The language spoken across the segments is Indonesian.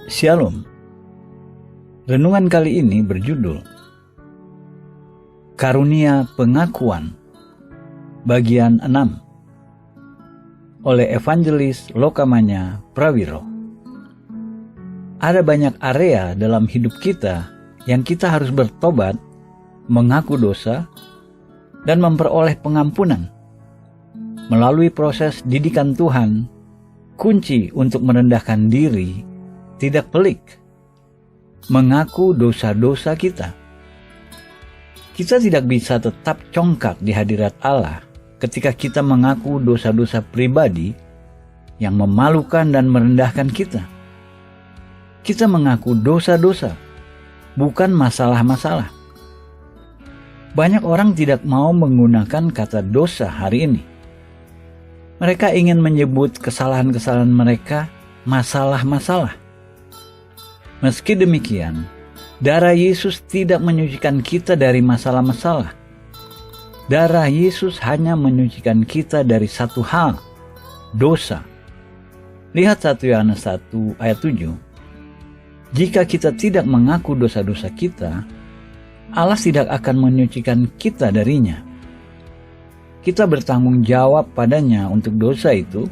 Shalom. Renungan kali ini berjudul Karunia Pengakuan, bagian 6, oleh Evangelis Lokamanya Prawiro. Ada banyak area dalam hidup kita yang kita harus bertobat, mengaku dosa, dan memperoleh pengampunan. Melalui proses didikan Tuhan, kunci untuk merendahkan diri tidak pelik, mengaku dosa-dosa kita. Kita tidak bisa tetap congkak di hadirat Allah ketika kita mengaku dosa-dosa pribadi yang memalukan dan merendahkan kita. Kita mengaku dosa-dosa, bukan masalah-masalah. Banyak orang tidak mau menggunakan kata dosa hari ini. Mereka ingin menyebut kesalahan-kesalahan mereka masalah-masalah. Meski demikian, darah Yesus tidak menyucikan kita dari masalah-masalah. Darah Yesus hanya menyucikan kita dari satu hal, dosa. Lihat 1 Yohanes 1 ayat 7. Jika kita tidak mengaku dosa-dosa kita, Allah tidak akan menyucikan kita darinya. Kita bertanggung jawab padanya untuk dosa itu,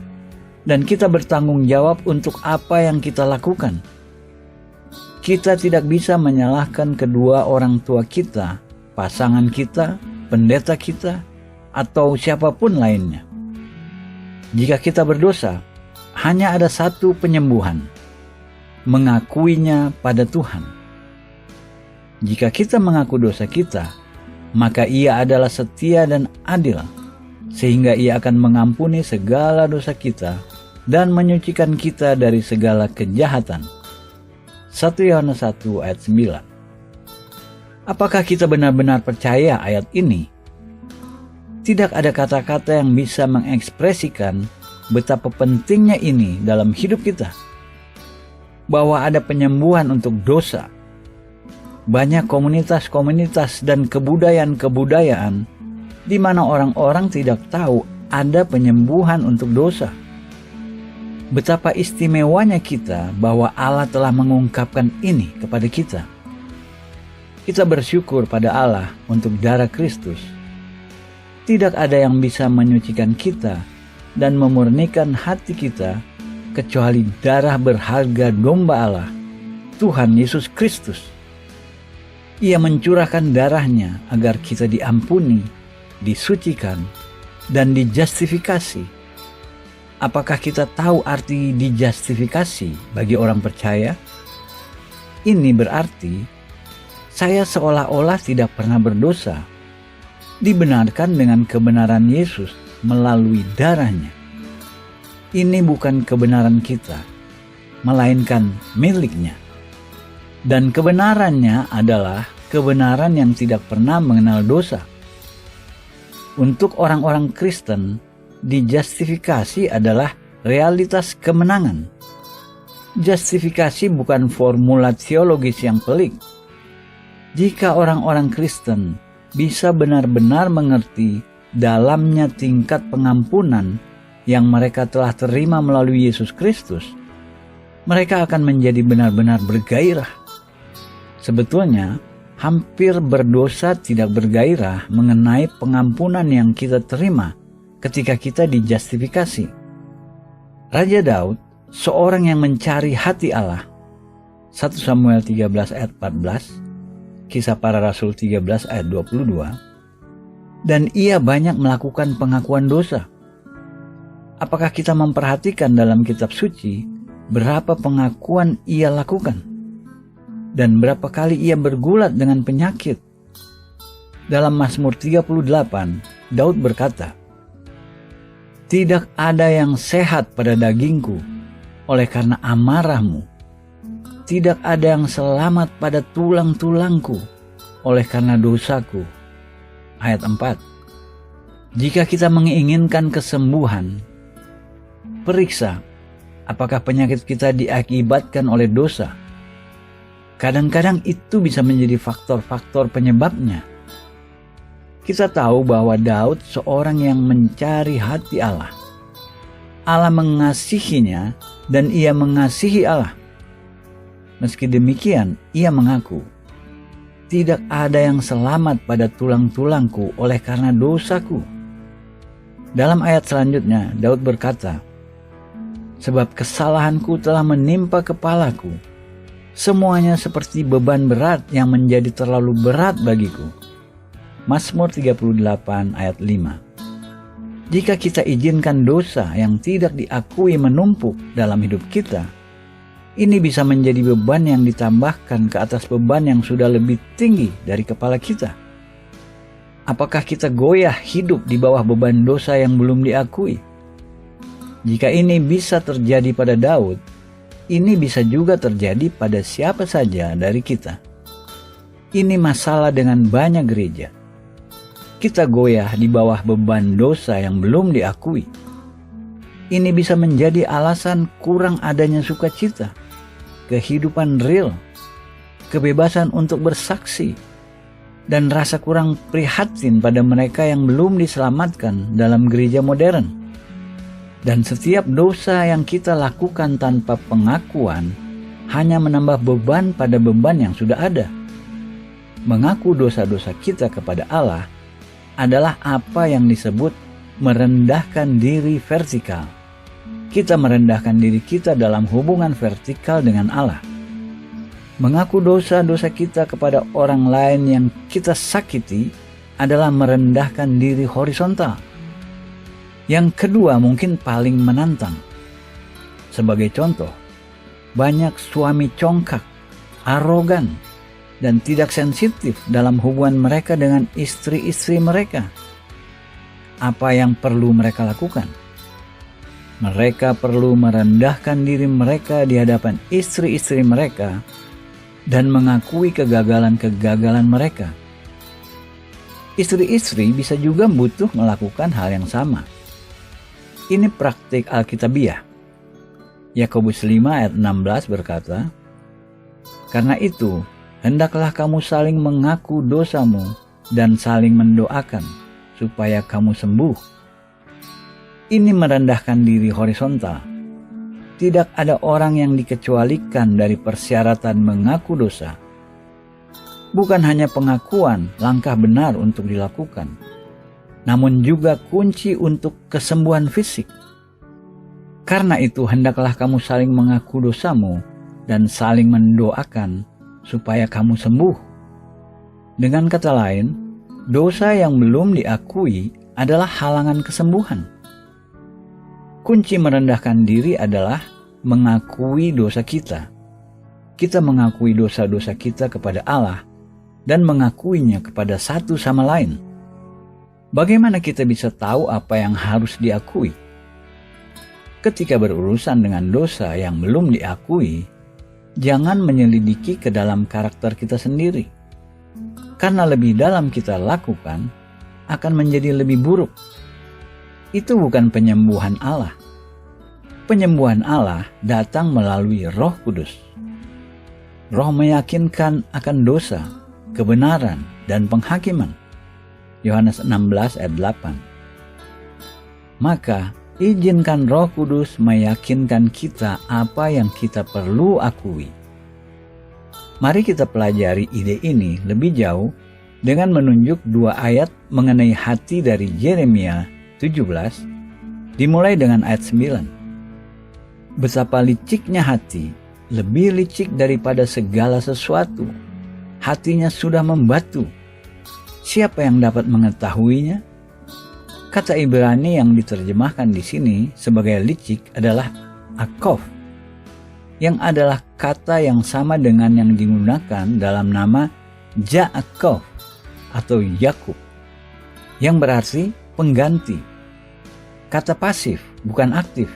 dan kita bertanggung jawab untuk apa yang kita lakukan. Kita tidak bisa menyalahkan kedua orang tua kita, pasangan kita, pendeta kita, atau siapapun lainnya. Jika kita berdosa, hanya ada satu penyembuhan, mengakuinya pada Tuhan. Jika kita mengaku dosa kita, maka Ia adalah setia dan adil, sehingga Ia akan mengampuni segala dosa kita dan menyucikan kita dari segala kejahatan. 1 Yohanes 1 ayat 9. Apakah kita benar-benar percaya ayat ini? Tidak ada kata-kata yang bisa mengekspresikan betapa pentingnya ini dalam hidup kita. Bahwa ada penyembuhan untuk dosa. Banyak komunitas-komunitas dan kebudayaan-kebudayaan di mana orang-orang tidak tahu ada penyembuhan untuk dosa. Betapa istimewanya kita bahwa Allah telah mengungkapkan ini kepada kita. Kita bersyukur pada Allah untuk darah Kristus. Tidak ada yang bisa menyucikan kita dan memurnikan hati kita kecuali darah berharga domba Allah, Tuhan Yesus Kristus. Ia mencurahkan darahnya agar kita diampuni, disucikan, dan dijustifikasi. Apakah kita tahu arti dijustifikasi bagi orang percaya? Ini berarti saya seolah-olah tidak pernah berdosa, dibenarkan dengan kebenaran Yesus melalui darahnya. Ini bukan kebenaran kita, melainkan miliknya. Dan kebenarannya adalah kebenaran yang tidak pernah mengenal dosa. Untuk orang-orang Kristen, dijustifikasi adalah realitas kemenangan. Justifikasi bukan formula teologis yang pelik. Jika orang-orang Kristen bisa benar-benar mengerti dalamnya tingkat pengampunan yang mereka telah terima melalui Yesus Kristus, mereka akan menjadi benar-benar bergairah. Sebetulnya, hampir berdosa tidak bergairah mengenai pengampunan yang kita terima ketika kita dijustifikasi. Raja Daud, seorang yang mencari hati Allah. 1 Samuel 13 ayat 14, Kisah Para Rasul 13 ayat 22. Dan ia banyak melakukan pengakuan dosa. Apakah kita memperhatikan dalam kitab suci berapa pengakuan ia lakukan? Dan berapa kali ia bergulat dengan penyakit? Dalam Mazmur 38, Daud berkata, "Tidak ada yang sehat pada dagingku oleh karena amarahmu. Tidak ada yang selamat pada tulang-tulangku oleh karena dosaku." Ayat 4. Jika kita menginginkan kesembuhan, periksa apakah penyakit kita diakibatkan oleh dosa. Kadang-kadang itu bisa menjadi faktor-faktor penyebabnya. Kita tahu bahwa Daud seorang yang mencari hati Allah. Allah mengasihinya dan ia mengasihi Allah. Meski demikian, ia mengaku, "Tidak ada yang selamat pada tulang-tulangku oleh karena dosaku." Dalam ayat selanjutnya, Daud berkata, "Sebab kesalahanku telah menimpa kepalaku. Semuanya seperti beban berat yang menjadi terlalu berat bagiku." Mazmur 38 ayat 5. Jika kita izinkan dosa yang tidak diakui menumpuk dalam hidup kita, ini bisa menjadi beban yang ditambahkan ke atas beban yang sudah lebih tinggi dari kepala kita. Apakah kita goyah hidup di bawah beban dosa yang belum diakui? Jika ini bisa terjadi pada Daud, ini bisa juga terjadi pada siapa saja dari kita. Ini masalah dengan banyak gereja. Kita goyah di bawah beban dosa yang belum diakui. Ini bisa menjadi alasan kurang adanya sukacita, kehidupan real, kebebasan untuk bersaksi, dan rasa kurang prihatin pada mereka yang belum diselamatkan dalam gereja modern. Dan setiap dosa yang kita lakukan tanpa pengakuan hanya menambah beban pada beban yang sudah ada. Mengaku dosa-dosa kita kepada Allah adalah apa yang disebut merendahkan diri vertikal. Kita merendahkan diri kita dalam hubungan vertikal dengan Allah. Mengaku dosa-dosa kita kepada orang lain yang kita sakiti adalah merendahkan diri horizontal. Yang kedua mungkin paling menantang. Sebagai contoh, banyak suami congkak, arogan, dan tidak sensitif dalam hubungan mereka dengan istri-istri mereka. Apa yang perlu mereka lakukan? Mereka perlu merendahkan diri mereka di hadapan istri-istri mereka dan mengakui kegagalan-kegagalan mereka. Istri-istri bisa juga butuh melakukan hal yang sama. Ini praktik Alkitabiah. Yakobus 5 ayat 16 berkata, "Karena itu, hendaklah kamu saling mengaku dosamu dan saling mendoakan supaya kamu sembuh." Ini merendahkan diri horizontal. Tidak ada orang yang dikecualikan dari persyaratan mengaku dosa. Bukan hanya pengakuan langkah benar untuk dilakukan, namun juga kunci untuk kesembuhan fisik. Karena itu hendaklah kamu saling mengaku dosamu dan saling mendoakan supaya kamu sembuh. Dengan kata lain, dosa yang belum diakui adalah halangan kesembuhan. Kunci merendahkan diri adalah mengakui dosa kita. Kita mengakui dosa-dosa kita kepada Allah dan mengakuinya kepada satu sama lain. Bagaimana kita bisa tahu apa yang harus diakui? Ketika berurusan dengan dosa yang belum diakui, jangan menyelidiki ke dalam karakter kita sendiri. Karena lebih dalam kita lakukan, akan menjadi lebih buruk. Itu bukan penyembuhan Allah. Penyembuhan Allah datang melalui Roh Kudus. Roh meyakinkan akan dosa, kebenaran, dan penghakiman. Yohanes 16 ayat 8. Maka, izinkan Roh Kudus meyakinkan kita apa yang kita perlu akui. Mari kita pelajari ide ini lebih jauh dengan menunjuk dua ayat mengenai hati dari Yeremia 17, dimulai dengan ayat 9. Betapa liciknya hati, lebih licik daripada segala sesuatu. Hatinya sudah membatu. Siapa yang dapat mengetahuinya? Kata Ibrani yang diterjemahkan di sini sebagai licik adalah akov, yang adalah kata yang sama dengan yang digunakan dalam nama Jaakov atau Yakub, yang berarti pengganti. Kata pasif, bukan aktif.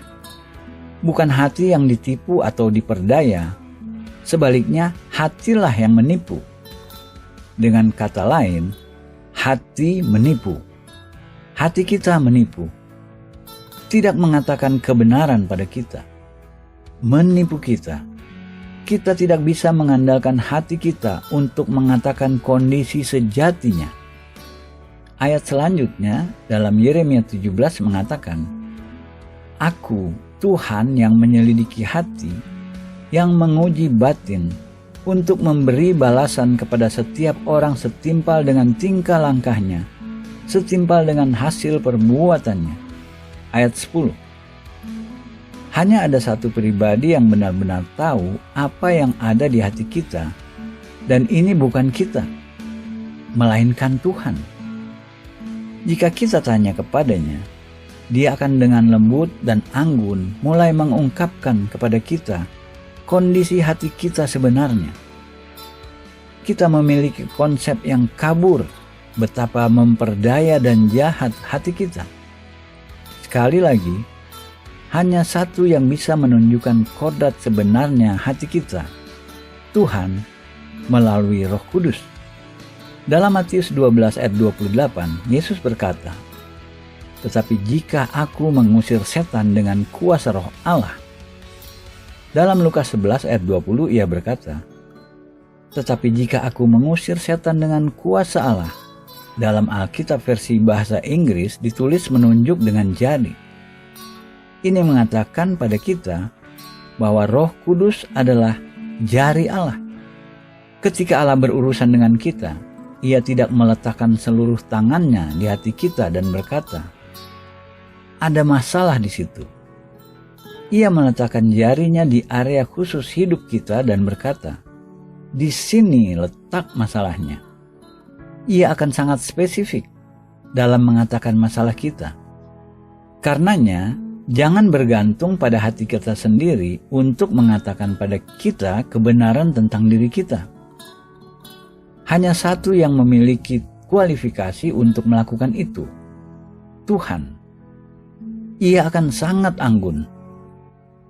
Bukan hati yang ditipu atau diperdaya, sebaliknya hatilah yang menipu. Dengan kata lain, hati menipu. Hati kita menipu. Tidak mengatakan kebenaran pada kita. Menipu kita. Kita tidak bisa mengandalkan hati kita untuk mengatakan kondisi sejatinya. Ayat selanjutnya dalam Yeremia 17 mengatakan, "Aku, Tuhan yang menyelidiki hati, yang menguji batin untuk memberi balasan kepada setiap orang setimpal dengan tingkah langkahnya, setimpal dengan hasil perbuatannya. Ayat 10. Hanya ada satu pribadi yang benar-benar tahu apa yang ada di hati kita, dan ini bukan kita, melainkan Tuhan. Jika kita tanya kepadanya, Dia akan dengan lembut dan anggun mulai mengungkapkan kepada kita kondisi hati kita sebenarnya. Kita memiliki konsep yang kabur betapa memperdaya dan jahat hati kita. Sekali lagi, hanya satu yang bisa menunjukkan kodrat sebenarnya hati kita, Tuhan melalui Roh Kudus. Dalam Matius 12 ayat 28, Yesus berkata, "Tetapi jika aku mengusir setan dengan kuasa Roh Allah." Dalam Lukas 11 ayat 20 ia berkata, "Tetapi jika aku mengusir setan dengan kuasa Allah." Dalam Alkitab versi bahasa Inggris ditulis menunjuk dengan jari. Ini mengatakan pada kita bahwa Roh Kudus adalah jari Allah. Ketika Allah berurusan dengan kita, Ia tidak meletakkan seluruh tangannya di hati kita dan berkata, "Ada masalah di situ." Ia meletakkan jarinya di area khusus hidup kita dan berkata, "Di sini letak masalahnya." Ia akan sangat spesifik dalam mengatakan masalah kita. Karenanya, jangan bergantung pada hati kita sendiri untuk mengatakan pada kita kebenaran tentang diri kita. Hanya satu yang memiliki kualifikasi untuk melakukan itu, Tuhan. Ia akan sangat anggun.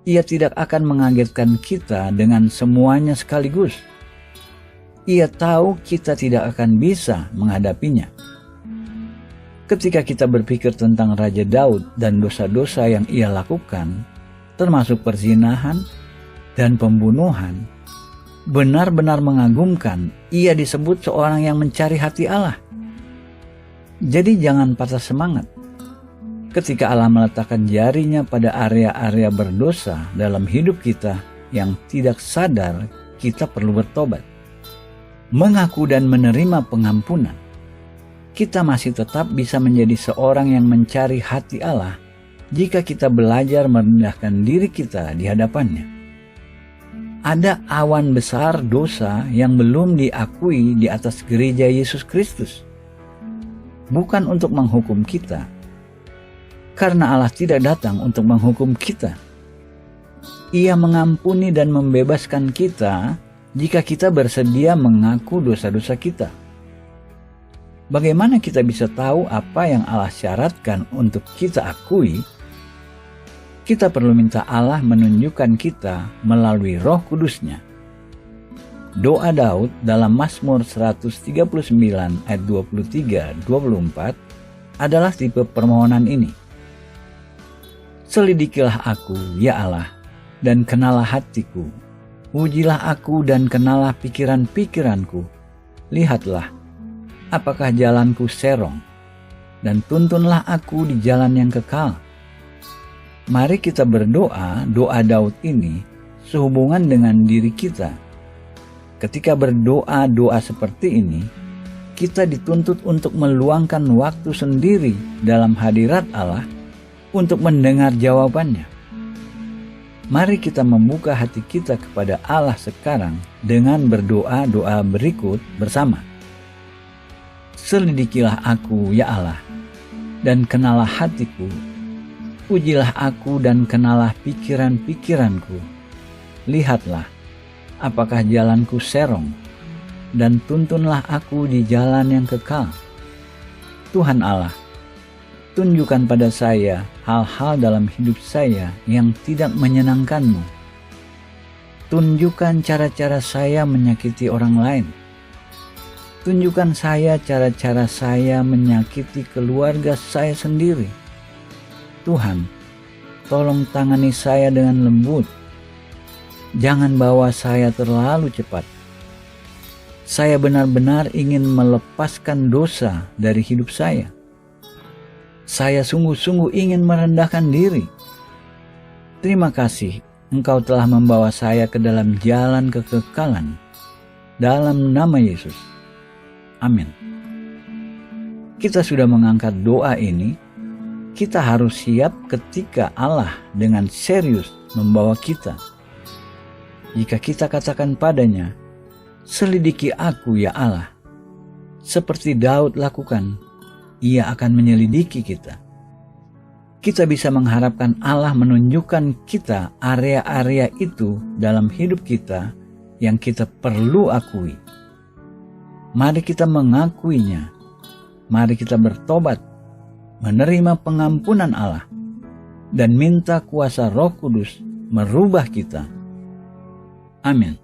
Ia tidak akan mengagetkan kita dengan semuanya sekaligus. Ia tahu kita tidak akan bisa menghadapinya. Ketika kita berpikir tentang Raja Daud dan dosa-dosa yang ia lakukan, termasuk perzinahan dan pembunuhan, benar-benar mengagumkan. Ia disebut seorang yang mencari hati Allah. Jadi jangan patah semangat. Ketika Allah meletakkan jarinya pada area-area berdosa dalam hidup kita yang tidak sadar, kita perlu bertobat, mengaku dan menerima pengampunan. Kita masih tetap bisa menjadi seorang yang mencari hati Allah jika kita belajar merendahkan diri kita di hadapannya. Ada awan besar dosa yang belum diakui di atas gereja Yesus Kristus. Bukan untuk menghukum kita, karena Allah tidak datang untuk menghukum kita. Ia mengampuni dan membebaskan kita jika kita bersedia mengaku dosa-dosa kita. Bagaimana kita bisa tahu apa yang Allah syaratkan untuk kita akui? Kita perlu minta Allah menunjukkan kita melalui Roh Kudus-Nya. Doa Daud dalam Mazmur 139 ayat 23-24 adalah tipe permohonan ini. "Selidikilah aku, ya Allah, dan kenalah hatiku. Ujilah aku dan kenalah pikiran-pikiranku. Lihatlah, apakah jalanku serong, dan tuntunlah aku di jalan yang kekal." Mari kita berdoa doa Daud ini sehubungan dengan diri kita. Ketika berdoa doa seperti ini, kita dituntut untuk meluangkan waktu sendiri dalam hadirat Allah untuk mendengar jawabannya. Mari kita membuka hati kita kepada Allah sekarang dengan berdoa doa berikut bersama. "Selidikilah aku, ya Allah, dan kenalah hatiku. Ujilah aku dan kenalah pikiran-pikiranku. Lihatlah, apakah jalanku serong, dan tuntunlah aku di jalan yang kekal." Tuhan Allah, tunjukkan pada saya hal-hal dalam hidup saya yang tidak menyenangkan-Mu. Tunjukkan cara-cara saya menyakiti orang lain. Tunjukkan saya cara-cara saya menyakiti keluarga saya sendiri. Tuhan, tolong tangani saya dengan lembut. Jangan bawa saya terlalu cepat. Saya benar-benar ingin melepaskan dosa dari hidup saya. Saya sungguh-sungguh ingin merendahkan diri. Terima kasih Engkau telah membawa saya ke dalam jalan kekekalan. Dalam nama Yesus. Amin. Kita sudah mengangkat doa ini. Kita harus siap ketika Allah dengan serius membawa kita. Jika kita katakan padanya, "Selidiki aku ya Allah," seperti Daud lakukan, Ia akan menyelidiki kita. Kita bisa mengharapkan Allah menunjukkan kita area-area itu dalam hidup kita yang kita perlu akui. Mari kita mengakuinya. Mari kita bertobat, menerima pengampunan Allah, dan minta kuasa Roh Kudus merubah kita. Amin.